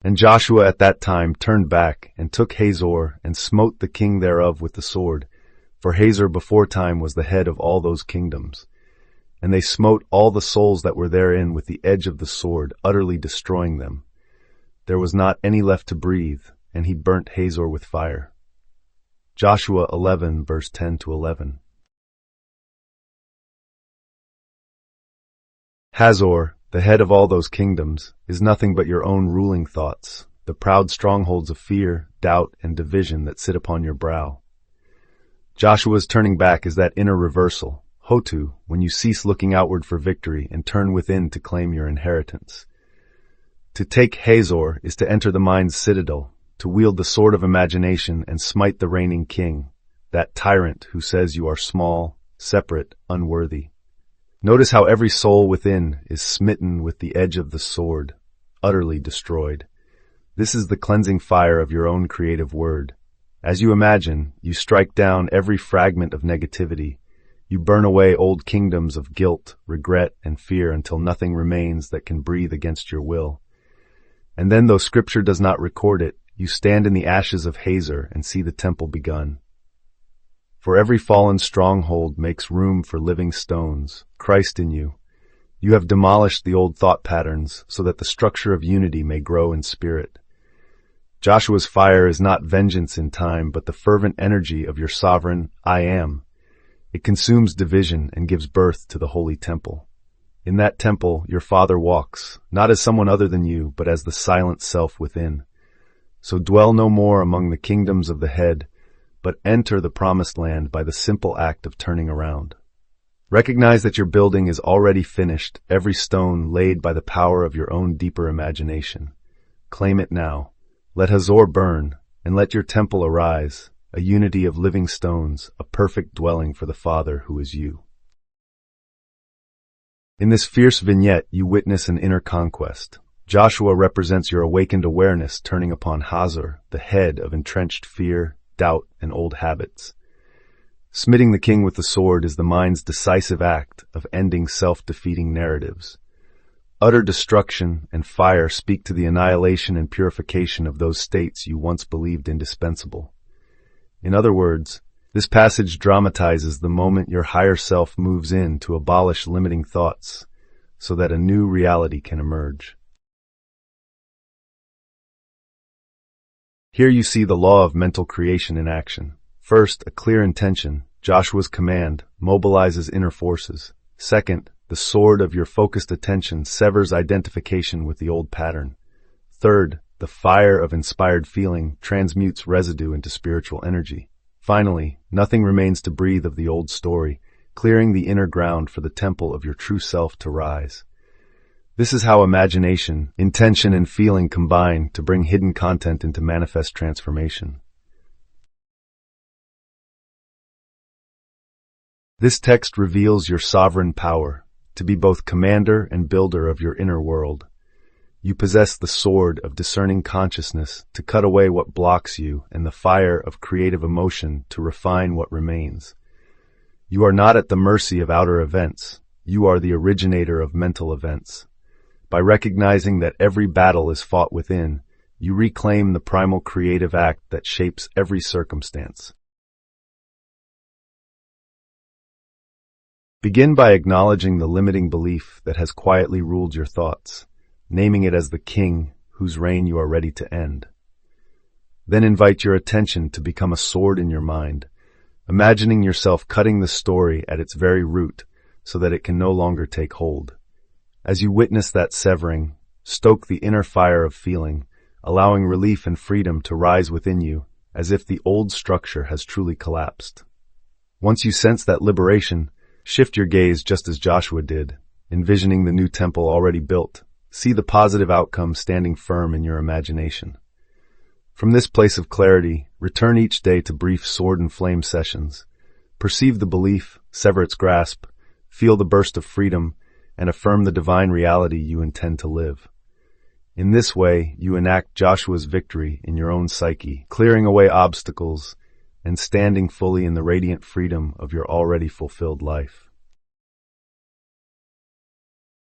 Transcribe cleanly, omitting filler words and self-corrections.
And Joshua at that time turned back, and took Hazor, and smote the king thereof with the sword. For Hazor beforetime was the head of all those kingdoms. And they smote all the souls that were therein with the edge of the sword, utterly destroying them. There was not any left to breathe, and he burnt Hazor with fire. Joshua 11, verse 10-11. Hazor, the head of all those kingdoms, is nothing but your own ruling thoughts, the proud strongholds of fear, doubt, and division that sit upon your brow. Joshua's turning back is that inner reversal, Hotu, when you cease looking outward for victory and turn within to claim your inheritance. To take Hazor is to enter the mind's citadel, to wield the sword of imagination and smite the reigning king, that tyrant who says you are small, separate, unworthy. Notice how every soul within is smitten with the edge of the sword, utterly destroyed. This is the cleansing fire of your own creative word. As you imagine, you strike down every fragment of negativity. You burn away old kingdoms of guilt, regret, and fear until nothing remains that can breathe against your will. And then, though Scripture does not record it, you stand in the ashes of Hazor and see the temple begun. For every fallen stronghold makes room for living stones, Christ in you. You have demolished the old thought patterns so that the structure of unity may grow in spirit. Joshua's fire is not vengeance in time, but the fervent energy of your sovereign I Am. It consumes division and gives birth to the holy temple. In that temple, your Father walks, not as someone other than you, but as the silent self within. So dwell no more among the kingdoms of the head, but enter the promised land by the simple act of turning around. Recognize that your building is already finished, every stone laid by the power of your own deeper imagination. Claim it now. Let Hazor burn, and let your temple arise, a unity of living stones, a perfect dwelling for the Father who is you. In this fierce vignette, you witness an inner conquest. Joshua represents your awakened awareness turning upon Hazor, the head of entrenched fear, doubt, and old habits. Smiting the king with the sword is the mind's decisive act of ending self-defeating narratives. Utter destruction and fire speak to the annihilation and purification of those states you once believed indispensable. In other words, this passage dramatizes the moment your higher self moves in to abolish limiting thoughts so that a new reality can emerge. Here you see the law of mental creation in action. First, a clear intention, Joshua's command, mobilizes inner forces. Second, the sword of your focused attention severs identification with the old pattern. Third, the fire of inspired feeling transmutes residue into spiritual energy. Finally, nothing remains to breathe of the old story, clearing the inner ground for the temple of your true self to rise. This is how imagination, intention, and feeling combine to bring hidden content into manifest transformation. This text reveals your sovereign power, to be both commander and builder of your inner world. You possess the sword of discerning consciousness to cut away what blocks you and the fire of creative emotion to refine what remains. You are not at the mercy of outer events. You are the originator of mental events. By recognizing that every battle is fought within, you reclaim the primal creative act that shapes every circumstance. Begin by acknowledging the limiting belief that has quietly ruled your thoughts, naming it as the king whose reign you are ready to end. Then invite your attention to become a sword in your mind, imagining yourself cutting the story at its very root so that it can no longer take hold. As you witness that severing, stoke the inner fire of feeling, allowing relief and freedom to rise within you as if the old structure has truly collapsed. Once you sense that liberation, shift your gaze just as Joshua did, envisioning the new temple already built. See the positive outcome standing firm in your imagination. From this place of clarity, return each day to brief sword and flame sessions. Perceive the belief, sever its grasp, feel the burst of freedom, and affirm the divine reality you intend to live. In this way, you enact Joshua's victory in your own psyche, clearing away obstacles and standing fully in the radiant freedom of your already fulfilled life.